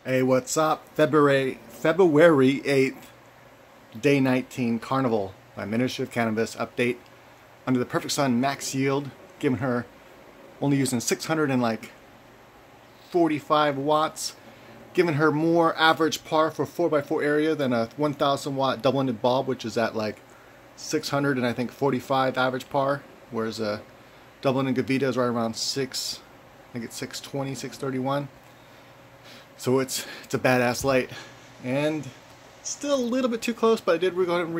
Hey, what's up? February 8th, day 19, Carnival by Administrative Cannabis update. Under the Perfect Sun max yield, giving her only using 645 watts, giving her more average par for 4x4 area than a 1000 watt double-ended bulb, which is at like 600 and I think 45 average par, whereas a double-ended Gavita is right around 6, I think it's 620, 631. So it's a badass light, and still a little bit too close, but I did go ahead and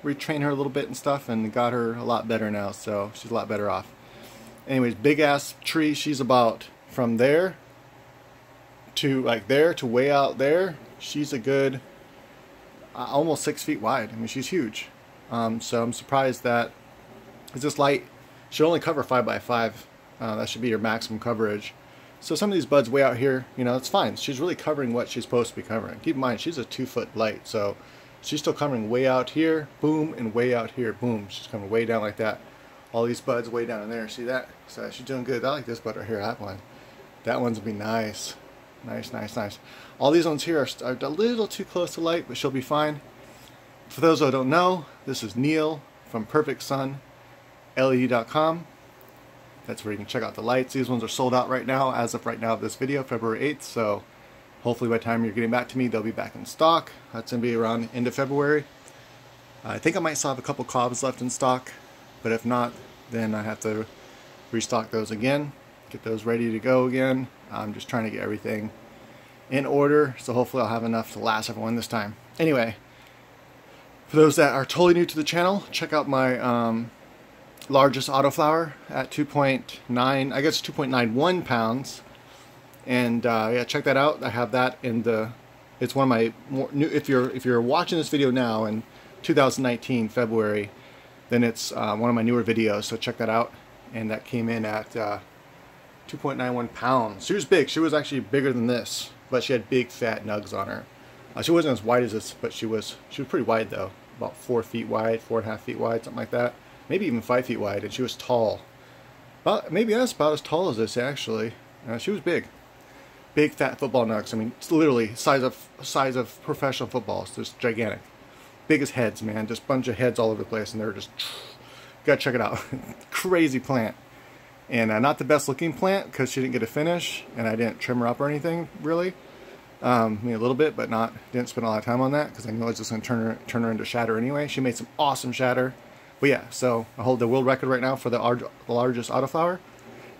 retrain her a little bit and stuff, and got her a lot better now, so she's a lot better off. Anyways, big ass tree. She's about from there to like there to way out there. She's a good almost 6 feet wide. I mean, she's huge. So I'm surprised that this light should only cover 5x5. That should be your maximum coverage. So some of these buds way out here, you know, it's fine. She's really covering what she's supposed to be covering. Keep in mind, she's a 2-foot light, so she's still covering way out here, boom, and way out here, boom. She's coming way down like that. All these buds way down in there. See that? So she's doing good. I like this bud right here, that one. That one's gonna be nice. Nice, nice, nice. All these ones here are a little too close to light, but she'll be fine. For those who don't know, this is Neil from perfectsunled.com. That's where you can check out the lights. These ones are sold out right now, as of right now of this video, February 8th. So hopefully by the time you're getting back to me, they'll be back in stock. That's going to be around end of February. I think I might still have a couple cobs left in stock, but if not, then I have to restock those again, get those ready to go again. I'm just trying to get everything in order, so hopefully I'll have enough to last everyone this time. Anyway, for those that are totally new to the channel, check out my largest autoflower at 2.9, I guess 2.91 pounds, and yeah, check that out. I have that in the, it's one of my more new, if you're watching this video now in 2019 February, then it's one of my newer videos, so check that out. And that came in at 2.91 pounds. She was big. She was actually bigger than this, but she had big fat nugs on her. She wasn't as wide as this, but she was pretty wide though, about 4 feet wide, 4.5 feet wide, something like that. Maybe even 5 feet wide, and she was tall. Maybe that's about as tall as this actually. She was big, big fat football nugs. I mean, it's literally size of professional footballs. Just gigantic, big as heads, man. Just bunch of heads all over the place, and they're just, gotta check it out. Crazy plant, and not the best looking plant because she didn't get a finish, and I didn't trim her up or anything really. I mean, a little bit, but didn't spend a lot of time on that because I knew I was just gonna turn her into shatter anyway. She made some awesome shatter. But yeah, so I hold the world record right now for the largest autoflower.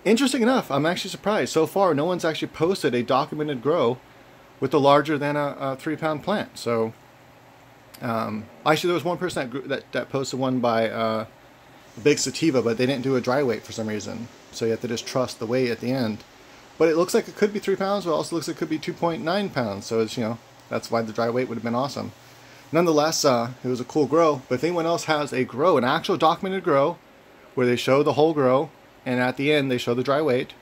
Interesting enough, I'm actually surprised. So far, no one's actually posted a documented grow with a larger than a 3-pound plant. So, actually, there was one person that posted one by Big Sativa, but they didn't do a dry weight for some reason. So you have to just trust the weight at the end. But it looks like it could be 3 pounds, but it also looks like it could be 2.9 pounds. So it's, you know, that's why the dry weight would have been awesome. Nonetheless, it was a cool grow. But if anyone else has a grow, an actual documented grow, where they show the whole grow, and at the end they show the dry weight,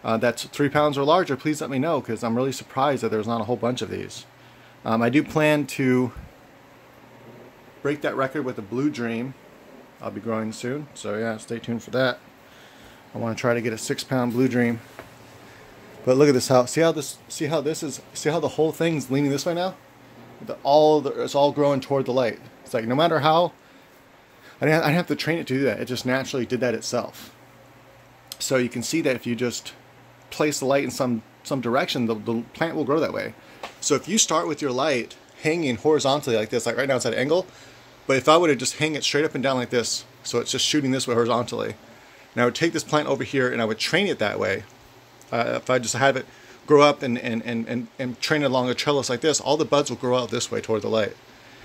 that's 3 pounds or larger, please let me know, because I'm really surprised that there's not a whole bunch of these. I do plan to break that record with a Blue Dream. I'll be growing soon, so yeah, stay tuned for that. I want to try to get a 6-pound Blue Dream. But look at this house. See how the whole thing's leaning this way now? It's all growing toward the light. It's like no matter how, I didn't have to train it to do that. It just naturally did that itself. So you can see that if you just place the light in some direction, the plant will grow that way. So if you start with your light hanging horizontally like this, like right now it's at an angle, but if I would have just hang it straight up and down like this, so it's just shooting this way horizontally, and I would take this plant over here and I would train it that way. If I just have it grow up and train it along a trellis like this, all the buds will grow out this way toward the light.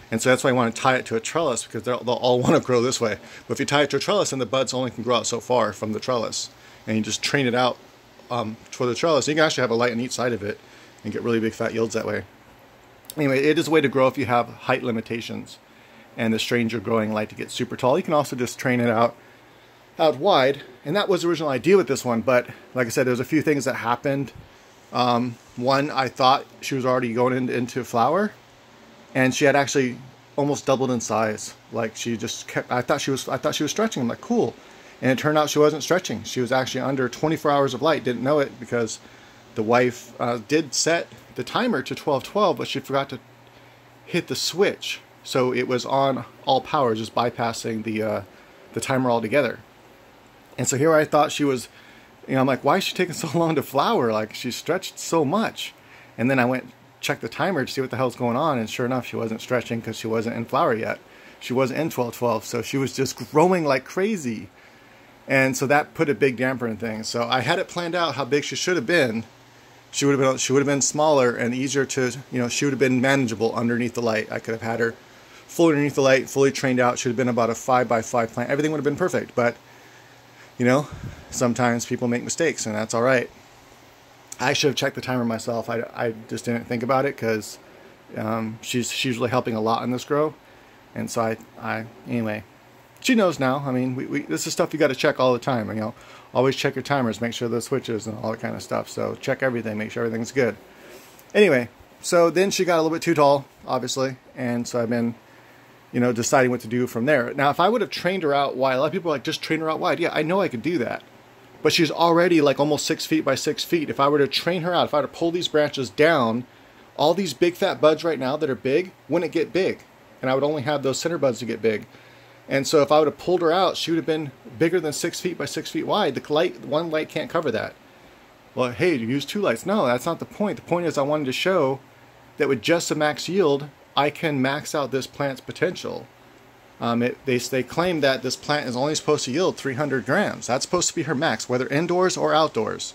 And so that's why I want to tie it to a trellis, because they'll all want to grow this way. But if you tie it to a trellis, then the buds only can grow out so far from the trellis. And you just train it out toward the trellis. You can actually have a light on each side of it and get really big fat yields that way. Anyway, it is a way to grow if you have height limitations and the strains you're growing like to get super tall. You can also just train it out wide. And that was the original idea with this one. But like I said, there's a few things that happened. One, I thought she was already going into flower, and she had actually almost doubled in size. Like she just kept, I thought she was stretching. I'm like, cool. And it turned out she wasn't stretching. She was actually under 24 hours of light. Didn't know it because the wife did set the timer to 12:12, but she forgot to hit the switch, so it was on all power, just bypassing the timer altogether. And so here I thought she was, I'm like, why is she taking so long to flower? Like, she stretched so much. And then I went check the timer to see what the hell's going on, and sure enough, she wasn't stretching because she wasn't in flower yet. She wasn't in 12:12, so she was just growing like crazy. And so that put a big damper in things. So I had it planned out how big she should have been. She would have been smaller and easier to, she would have been manageable underneath the light. I could have had her fully underneath the light, fully trained out. Should have been about a 5x5 plant. Everything would have been perfect. But, sometimes people make mistakes, and that's all right. I should have checked the timer myself. I just didn't think about it because she's really helping a lot in this grow. And so anyway. She knows now. I mean, this is stuff you got to check all the time. Always check your timers, make sure the switches and all that kind of stuff. So check everything, make sure everything's good. Anyway, so then she got a little bit too tall, obviously, and so I've been, deciding what to do from there. Now, if I would have trained her out wide, a lot of people are like, just train her out wide. Yeah, I know I could do that, but she's already like almost 6 feet by 6 feet. If I were to train her out, if I were to pull these branches down, all these big fat buds right now that are big wouldn't get big, and I would only have those center buds to get big. And so if I would have pulled her out, she would have been bigger than 6 feet by 6 feet wide. One light can't cover that. Well, hey, you use 2 lights. No, that's not the point. The point is I wanted to show that with just a max yield, I can max out this plant's potential. They claim that this plant is only supposed to yield 300 grams. That's supposed to be her max, whether indoors or outdoors.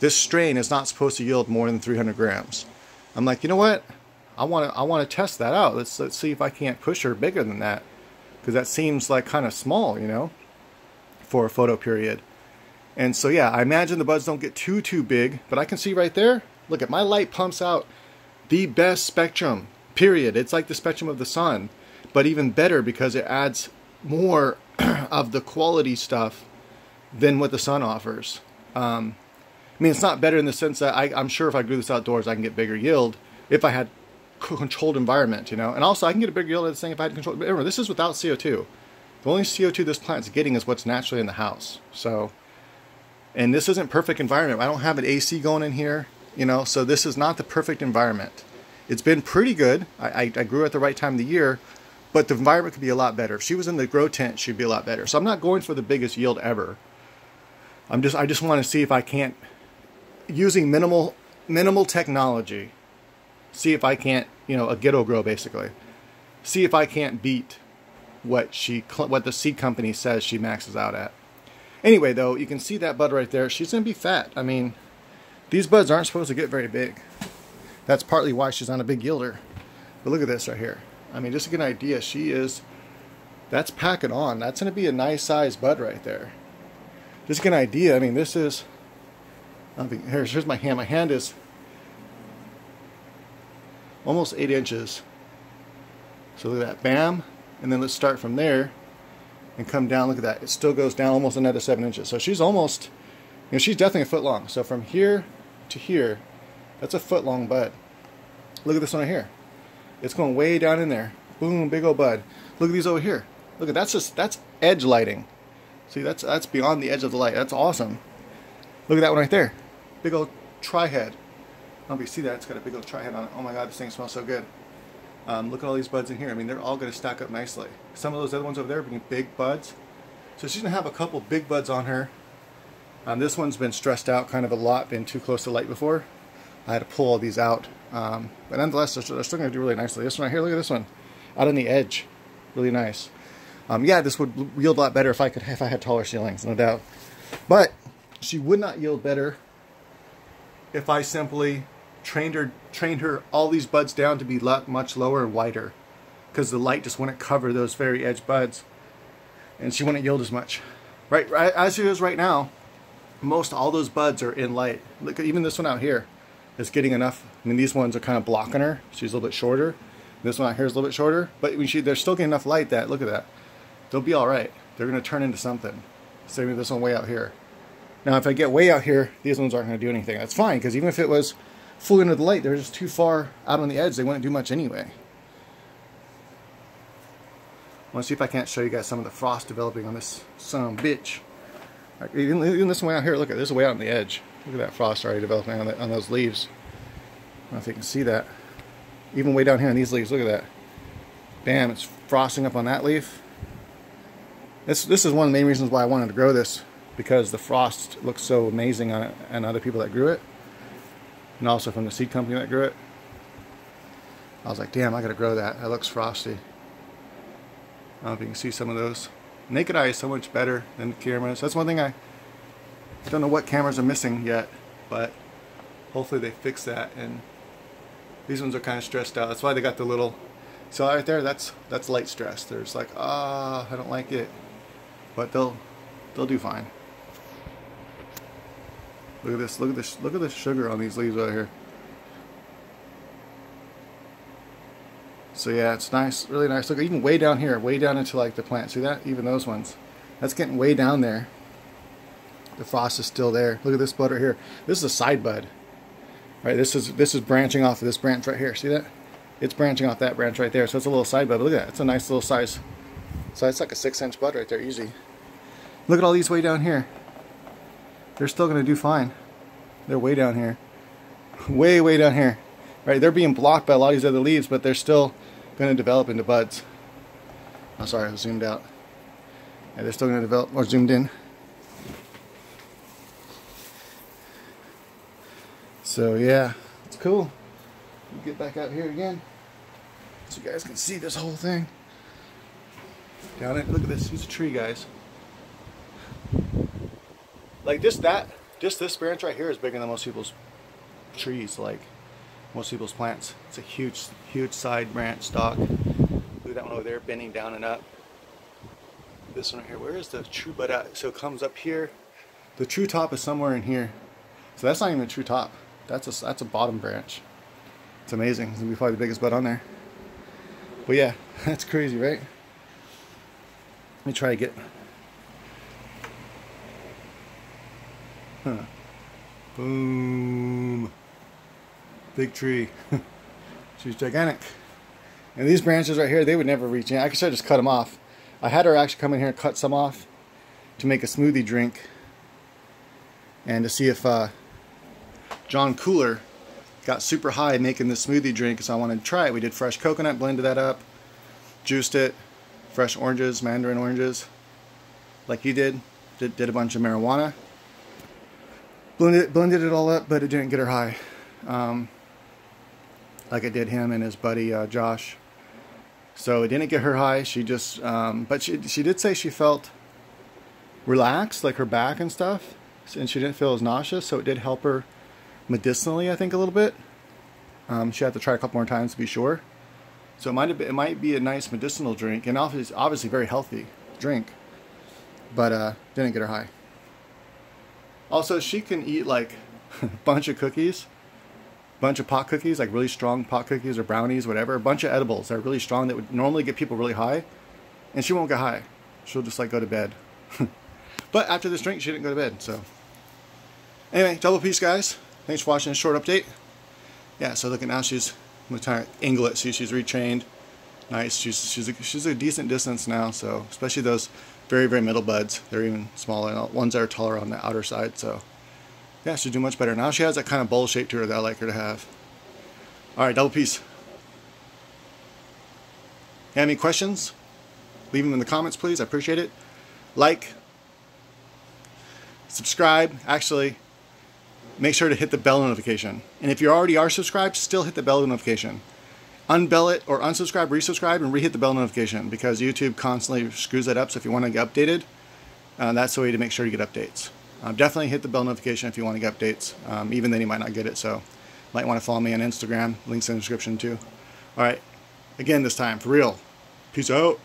This strain is not supposed to yield more than 300 grams. I'm like, you know what? I want to test that out. Let's see if I can't push her bigger than that. Because that seems like kind of small, for a photo period. And so yeah, I imagine the buds don't get too big, but I can see right there, look at my light pumps out the best spectrum, period. It's like the spectrum of the sun, but even better because it adds more of the quality stuff than what the sun offers. I mean, it's not better in the sense that I'm sure if I grew this outdoors, I can get bigger yield if I had controlled environment, and also I can get a bigger yield at this thing if I had control. But remember, this is without CO2. The only CO2 this plant's getting is what's naturally in the house. So, and this isn't perfect environment. I don't have an AC going in here, so this is not the perfect environment. It's been pretty good. I grew at the right time of the year, but the environment could be a lot better. If she was in the grow tent, she'd be a lot better. So I'm not going for the biggest yield ever. I just want to see if I can't, using minimal technology, see if I can't, a ghetto grow basically. See if I can't beat what the seed company says she maxes out at. Anyway, though, you can see that bud right there. She's going to be fat. I mean, these buds aren't supposed to get very big. That's partly why she's not a big yielder. But look at this right here. I mean, just to get an idea, that's packing on. That's going to be a nice size bud right there. Just to get an idea, I mean, this is, here's my hand. My hand is almost 8 inches. So look at that, bam. And then let's start from there and come down. Look at that. It still goes down almost another 7 inches. So she's almost, she's definitely a foot long. So from here to here, that's a foot long bud. Look at this one right here. It's going way down in there. Boom, big old bud. Look at these over here. Look at that's edge lighting. See, that's beyond the edge of the light. That's awesome. Look at that one right there. Big old tri-head. I don't know if you see that. It's got a big old tri-head on it. Oh my God, this thing smells so good. Look at all these buds in here. I mean, they're all going to stack up nicely. Some of those other ones over there are being big buds. So she's going to have a couple big buds on her. This one's been stressed out kind of a lot, been too close to light before. I had to pull all these out. But nonetheless, they're still going to do really nicely. This one right here, look at this one. Out on the edge. Really nice. Yeah, this would yield a lot better if I had taller ceilings, no doubt. But she would not yield better if I simply trained her all these buds down to be much lower and wider, because the light just wouldn't cover those very edge buds, and she wouldn't yield as much. Right as it is right now, most all those buds are in light. Look at even this one out here is getting enough. I mean, these ones are kind of blocking her. She's a little bit shorter. This one out here is a little bit shorter, but they're still getting enough light that, look at that. They'll be all right. They're going to turn into something. Same with this one way out here. Now, if I get way out here, these ones aren't going to do anything. That's fine, because even if it was fully into the light, they're just too far out on the edge. They wouldn't do much anyway. I want to see if I can't show you guys some of the frost developing on this son of a bitch. Even this one way out here, look at this way out on the edge. Look at that frost already developing on those leaves. I don't know if you can see that. Even way down here on these leaves, look at that. Bam, it's frosting up on that leaf. This is one of the main reasons why I wanted to grow this, because the frost looks so amazing on it and other people that grew it, and also from the seed company that grew it. I was like, damn, I gotta grow that. That looks frosty. I don't know if you can see some of those. Naked eye is so much better than cameras. That's one thing I don't know what cameras are missing yet, but hopefully they fix that. And these ones are kind of stressed out. That's why they got the little, so right there, that's light stress. There's like, I don't like it, but they'll do fine. Look at this, look at this, look at the sugar on these leaves right here. So yeah, it's nice, really nice. Look, even way down here, way down into like the plant. See that? Even those ones. That's getting way down there. The frost is still there. Look at this bud right here. This is a side bud. Right, this is branching off of this branch right here. See that? It's branching off that branch right there. So it's a little side bud. But look at that. It's a nice little size. So it's like a 6-inch bud right there, easy. Look at all these way down here. They're still going to do fine. They're way down here. Way down here. Right, they're being blocked by a lot of these other leaves, but they're still going to develop into buds. Oh, sorry, I zoomed out. Yeah, they're still going to develop, or zoomed in. So yeah, it's cool. We'll get back out here again, so you guys can see this whole thing. Down it. Look at this. Here's a tree, guys. Like this branch right here is bigger than most people's trees. Like most people's plants. It's a huge side branch stalk. Look at that one over there bending down and up. This one right here, where is the true bud at? So it comes up here. The true top is somewhere in here. So that's not even a true top. That's a bottom branch. It's amazing. It's gonna be probably the biggest bud on there. But yeah, that's crazy, right? Let me try to get. Boom. Big tree. She's gigantic. And these branches right here, they would never reach in. I could just cut them off. I had her actually come in here and cut some off to make a smoothie drink, and to see if John Cooler got super high making this smoothie drink, so I wanted to try it. We did fresh coconut, blended that up, juiced it, fresh oranges, mandarin oranges, like he did a bunch of marijuana, blended it all up, but it didn't get her high, like it did him and his buddy Josh. So it didn't get her high. She just, but she did say she felt relaxed, like her back and stuff, and she didn't feel as nauseous. So it did help her medicinally, I think, a little bit. She had to try a couple more times to be sure. So it might be a nice medicinal drink, and obviously very healthy drink, but didn't get her high. Also, she can eat like a bunch of cookies, bunch of pot cookies, like really strong pot cookies or brownies, whatever, a bunch of edibles that are really strong that would normally get people really high, and she won't get high. She'll just like go to bed. But after this drink, she didn't go to bed. So anyway, double peace, guys. Thanks for watching this short update. Yeah, so look at now, she's, I'm trying to angle it. See, she's retrained. Nice. She's a decent distance now. So especially those very middle buds, they're even smaller. Ones that are taller on the outer side. So yeah, she's doing much better now. She has that kind of bowl shape to her that I like her to have. All right, double peace. Have any questions? Leave them in the comments, please. I appreciate it. Like, subscribe. Actually, make sure to hit the bell notification. And if you already are subscribed, still hit the bell notification. Unbell it or unsubscribe, resubscribe, and re-hit the bell notification, because YouTube constantly screws that up. So if you want to get updated, that's the way to make sure you get updates. Definitely hit the bell notification if you want to get updates. Even then you might not get it, so might want to follow me on Instagram. Links in the description too. All right, again this time, for real. Peace out.